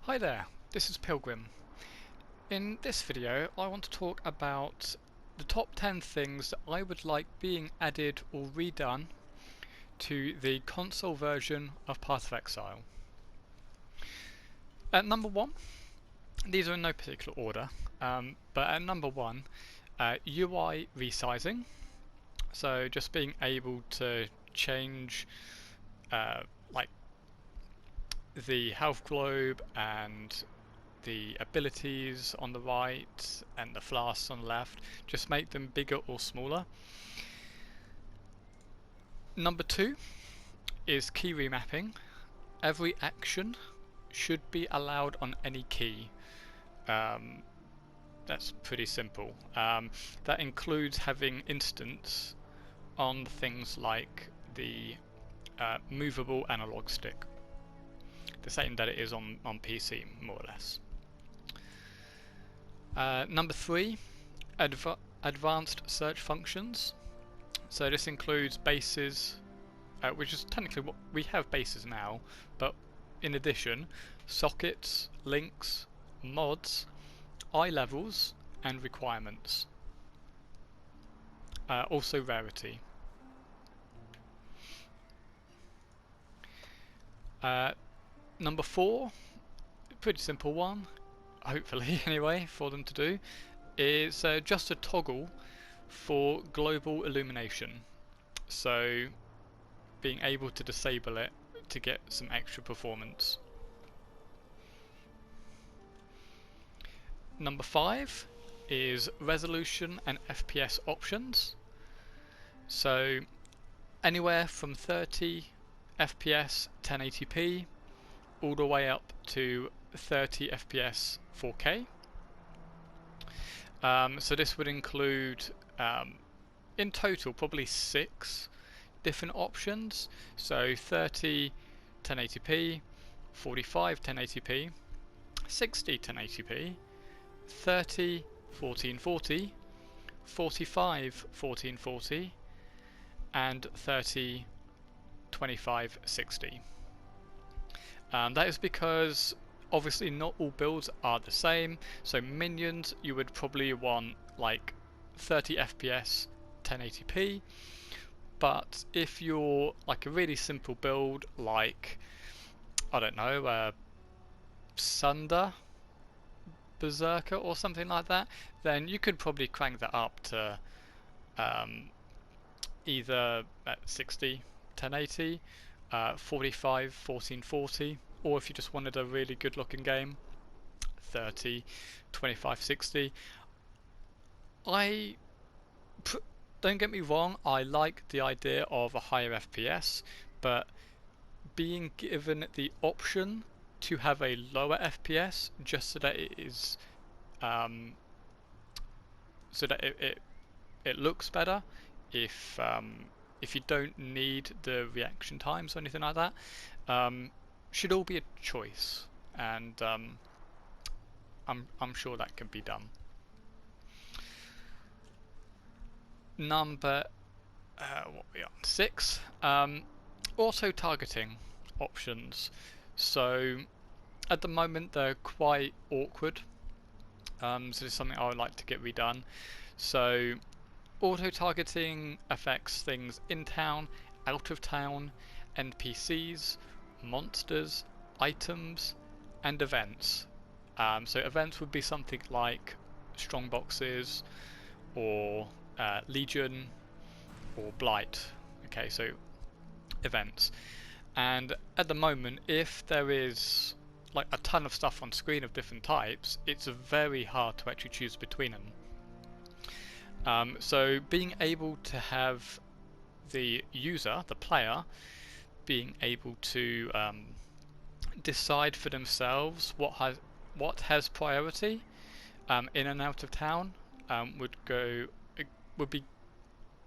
Hi there, this is Pilgrim. In this video I want to talk about the top 10 things that I would like being added or redone to the console version of Path of Exile. At number 1, these are in no particular order, but at number 1, UI resizing. So just being able to change like the health globe and the abilities on the right and the flasks on the left, just make them bigger or smaller. Number 2 is key remapping. Every action should be allowed on any key. That's pretty simple. That includes having instants on things like the movable analog stick, the same that it is on PC, more or less. Number 3, advanced search functions. So this includes bases, which is technically what we have bases now, but in addition, sockets, links, mods, eye levels, and requirements. Also rarity. Number 4, pretty simple one, hopefully anyway, for them to do, is just a toggle for global illumination. So being able to disable it to get some extra performance. Number 5 is resolution and FPS options. So anywhere from 30 FPS 1080p all the way up to 30 FPS 4K. So this would include in total probably 6 different options. So 30 1080p, 45 1080p, 60 1080p, 30 1440, 45 1440, and 30 2560. That is because obviously not all builds are the same. So minions, you would probably want like 30 FPS 1080p, but if you're like a really simple build like, I don't know, Sunder Berserker or something like that, then you could probably crank that up to either at 60 1080, 45 1440, or if you just wanted a really good looking game, 30 2560. Don't get me wrong, I like the idea of a higher FPS, but being given the option to have a lower FPS just so that it is so that it looks better, if you don't need the reaction times or anything like that, should all be a choice, and I'm sure that can be done. Number 6, auto targeting options. So at the moment they're quite awkward, so this is something I would like to get redone. So auto targeting affects things in town, out of town, NPCs, monsters, items, and events. So events would be something like strongboxes or Legion or Blight. Okay, so events. And at the moment, if there is like a ton of stuff on screen of different types, it's very hard to actually choose between them. So being able to have the user, the player, being able to decide for themselves what has priority in and out of town would be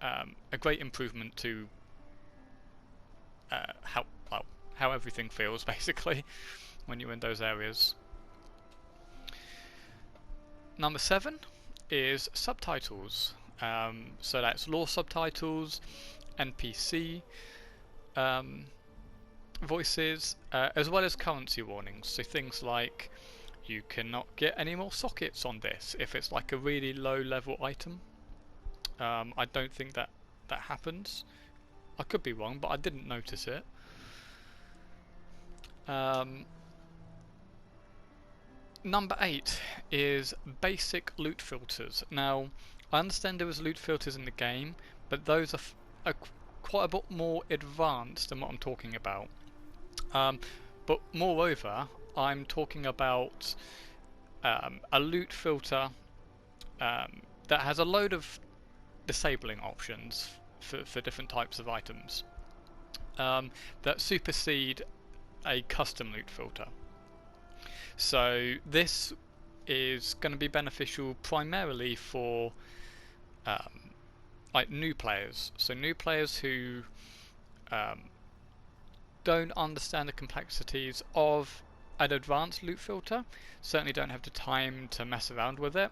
a great improvement to how everything feels basically when you're in those areas. Number 7 is subtitles. So that's lore subtitles, NPC voices, as well as currency warnings. So things like you cannot get any more sockets on this if it's like a really low level item. I don't think that happens. I could be wrong, but I didn't notice it. Number 8 is basic loot filters. Now, I understand there was loot filters in the game, but those are quite a bit more advanced than what I'm talking about. But moreover, I'm talking about a loot filter that has a load of disabling options for different types of items that supersede a custom loot filter. So this is going to be beneficial primarily for like new players. So new players who don't understand the complexities of an advanced loot filter, certainly don't have the time to mess around with it.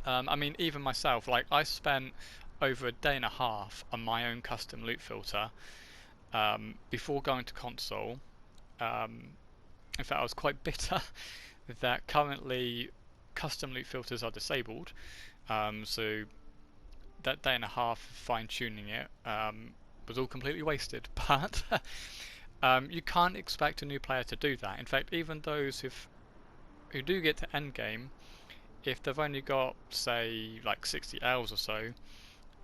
I mean, even myself, like I spent over a day and a half on my own custom loot filter before going to console. In fact, I was quite bitter that currently custom loot filters are disabled. So that day and a half fine-tuning it was all completely wasted. But you can't expect a new player to do that. In fact, even those who do get to endgame, if they've only got, say, like 60 hours or so,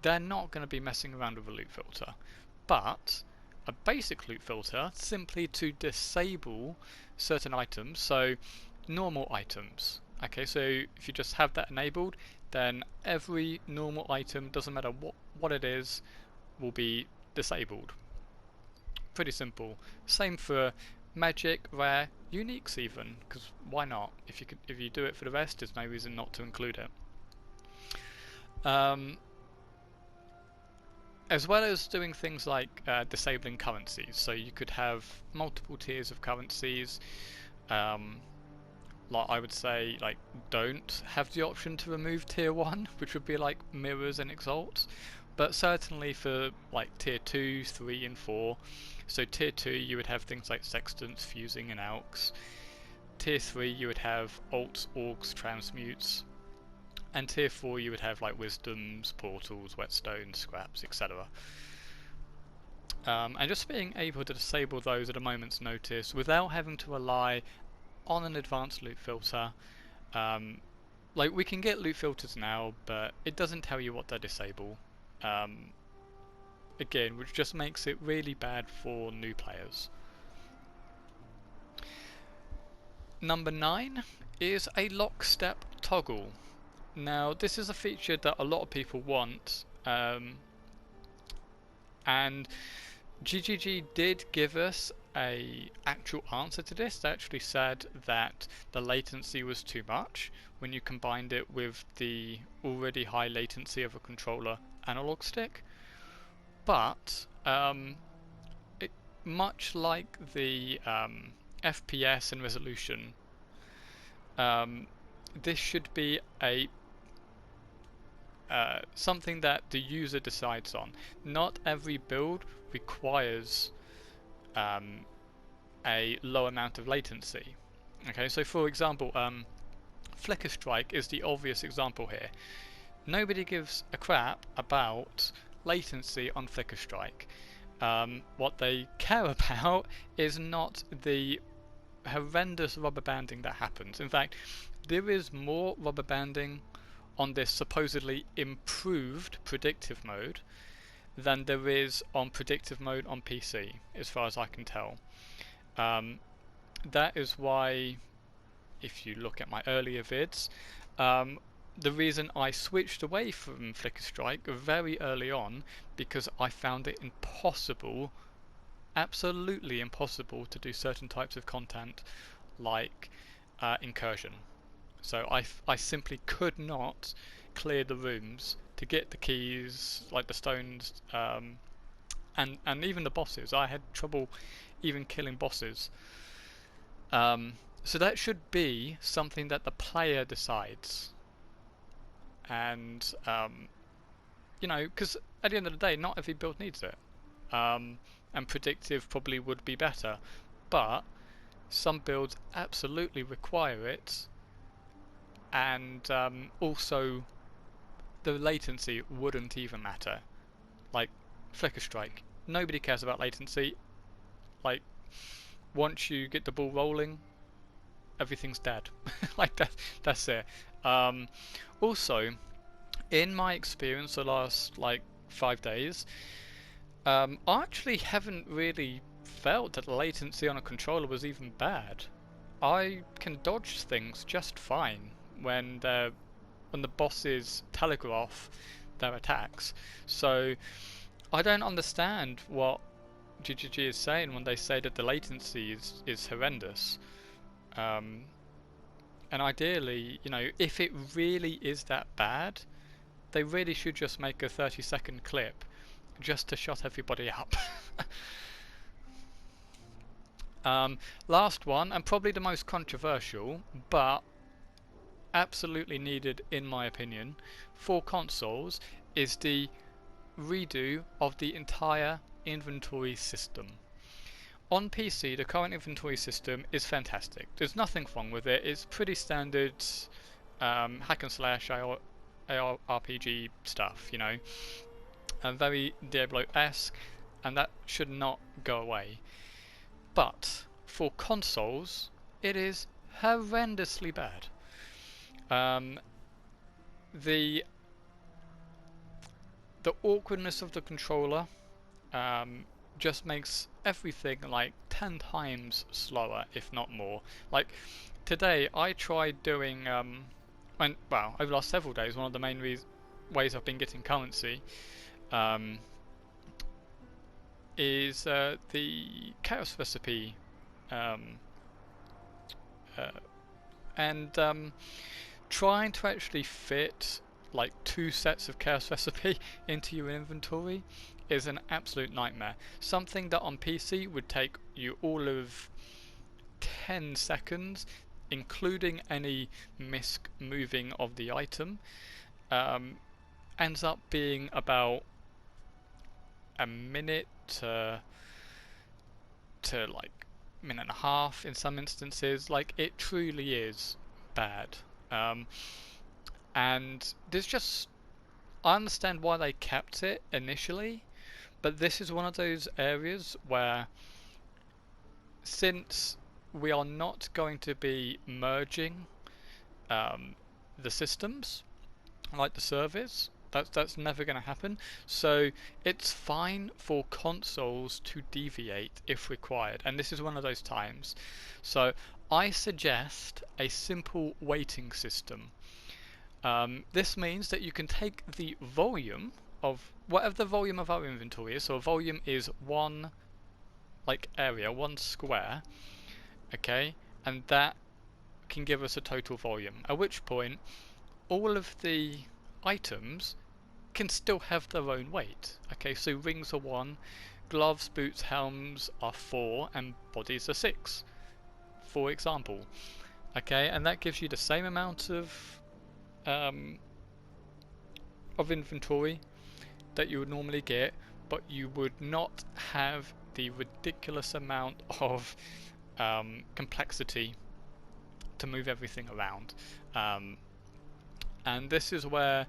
they're not going to be messing around with a loot filter. But a basic loot filter, simply to disable certain items, so normal items. Okay, so if you just have that enabled, then every normal item, doesn't matter what it is, will be disabled. Pretty simple. Same for magic, rare, uniques even, because why not? If you do it for the rest, there's no reason not to include it. As well as doing things like disabling currencies, so you could have multiple tiers of currencies. Like I would say, like don't have the option to remove tier 1, which would be like mirrors and exalts, but certainly for like tier 2, 3 and 4. So tier 2 you would have things like sextants, fusing and alks. Tier 3 you would have alts, orcs, transmutes. And tier 4 you would have like wisdoms, portals, whetstones, scraps, etc. And just being able to disable those at a moment's notice without having to rely on an advanced loot filter. Like we can get loot filters now, but it doesn't tell you what they disable. Again, which just makes it really bad for new players. Number 9 is a lockstep toggle. Now this is a feature that a lot of people want, and GGG did give us a actual answer to this. They actually said that the latency was too much when you combined it with the already high latency of a controller analog stick. But much like the FPS and resolution, this should be a something that the user decides on. Not every build requires a low amount of latency. Okay, so for example, Flicker Strike is the obvious example here. Nobody gives a crap about latency on Flicker Strike. What they care about is not the horrendous rubber banding that happens. In fact, there is more rubber banding on this supposedly improved predictive mode than there is on predictive mode on PC, as far as I can tell. That is why, if you look at my earlier vids, the reason I switched away from Flicker Strike very early on, because I found it impossible, absolutely impossible, to do certain types of content like incursion. So I simply could not clear the rooms to get the keys, like the stones, and even the bosses. I had trouble even killing bosses. So that should be something that the player decides. And you know, because at the end of the day, not every build needs it. And and predictive probably would be better, but some builds absolutely require it, and also the latency wouldn't even matter. Like Flicker Strike, nobody cares about latency. Like once you get the ball rolling, everything's dead. Like that's it. Also, in my experience the last like 5 days, I actually haven't really felt that the latency on a controller was even bad. I can dodge things just fine when the bosses telegraph their attacks. So I don't understand what GGG is saying when they say that the latency is horrendous. And ideally, you know, if it really is that bad, they really should just make a 30-second clip just to shut everybody up. Last one, and probably the most controversial, but absolutely needed in my opinion, for consoles, is the redo of the entire inventory system. On PC, the current inventory system is fantastic. There's nothing wrong with it. It's pretty standard hack and slash ARPG stuff, you know, and very Diablo-esque, and that should not go away. But for consoles, it is horrendously bad. The awkwardness of the controller just makes everything like 10 times slower, if not more. Like today, I tried doing over the last several days, one of the main ways I've been getting currency is the chaos recipe, and trying to actually fit like 2 sets of chaos recipe into your inventory is an absolute nightmare. Something that on PC would take you all of 10 seconds, including any misc moving of the item, ends up being about a minute to like minute and a half in some instances. Like it truly is bad. And there's just, I understand why they kept it initially, but this is one of those areas where, since we are not going to be merging the systems like the service, that's never going to happen. So it's fine for consoles to deviate if required, and this is one of those times. So I suggest a simple weighting system. This means that you can take the volume of whatever the volume of our inventory is. So a volume is one like area, one square, okay, and that can give us a total volume. At which point, all of the items can still have their own weight. Okay, so rings are 1, gloves, boots, helms are 4, and bodies are 6, for example. Okay, and that gives you the same amount of inventory that you would normally get, but you would not have the ridiculous amount of complexity to move everything around. And this is where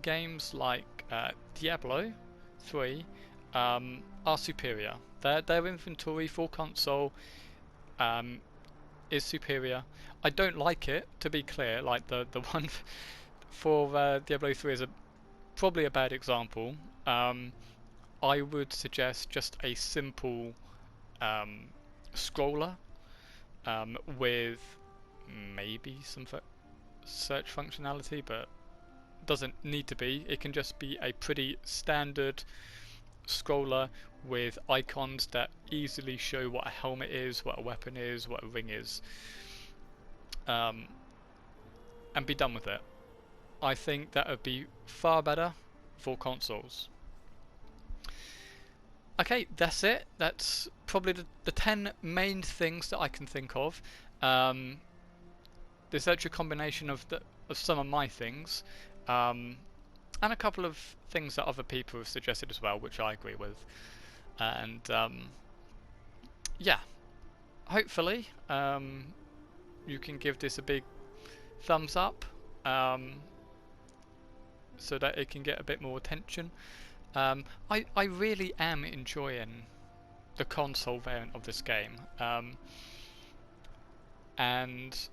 games like Diablo 3 are superior. Their inventory for console is superior. I don't like it, to be clear. Like the one for Diablo 3 is probably a bad example. I would suggest just a simple scroller with maybe some search functionality, but doesn't need to be. It can just be a pretty standard scroller with icons that easily show what a helmet is, what a weapon is, what a ring is, and be done with it. I think that would be far better for consoles. Okay, that's it. That's probably the 10 main things that I can think of. There's actually a combination of some of my things, and a couple of things that other people have suggested as well, which I agree with. and yeah, hopefully you can give this a big thumbs up, so that it can get a bit more attention. I really am enjoying the console variant of this game, and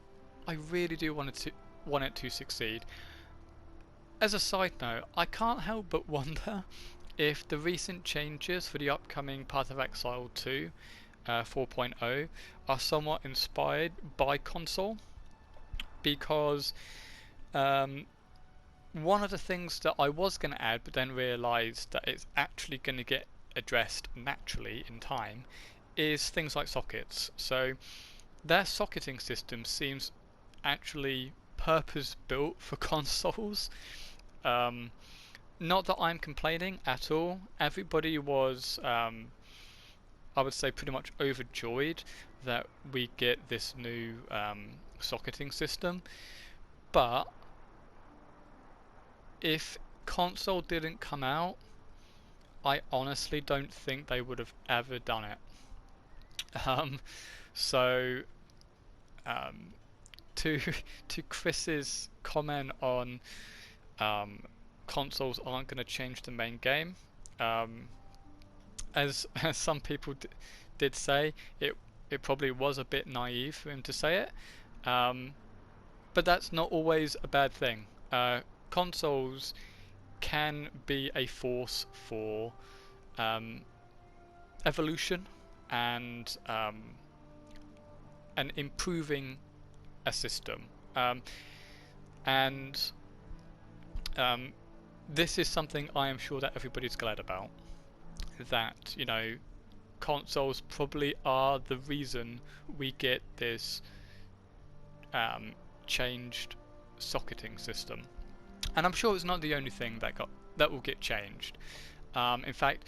I really do want it to succeed. As a side note, I can't help but wonder if the recent changes for the upcoming Path of Exile 2 4.0 are somewhat inspired by console, because one of the things that I was going to add but then realised that it's actually going to get addressed naturally in time is things like sockets. So their socketing system seems actually purpose built for consoles. Not that I'm complaining at all. Everybody was, I would say, pretty much overjoyed that we get this new socketing system. But if console didn't come out, I honestly don't think they would have ever done it. So to to Chris's comment on consoles aren't going to change the main game, as some people did say, it probably was a bit naive for him to say it, but that's not always a bad thing. Consoles can be a force for evolution and improving a system, and this is something I am sure that everybody's glad about. That, you know, consoles probably are the reason we get this changed socketing system, and I'm sure it's not the only thing that will get changed. In fact,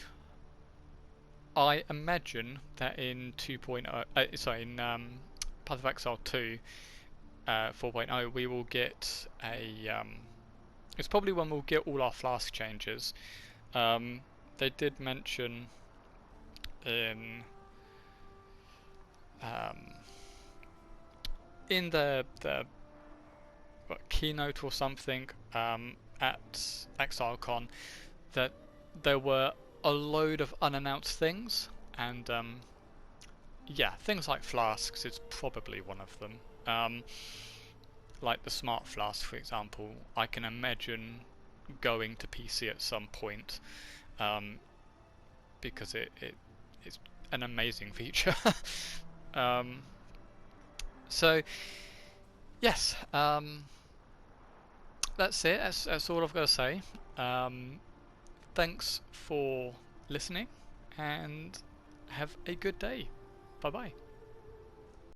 I imagine that in 2.0, in Path of Exile 2 4.0, we will get a it's probably when we'll get all our flask changes. They did mention in the keynote or something at ExileCon that there were a load of unannounced things, and yeah, things like flasks is probably one of them. Like the smart flask, for example, I can imagine going to PC at some point, because it's an amazing feature. So yes, that's it. That's all I've got to say. Thanks for listening, and have a good day. Bye bye.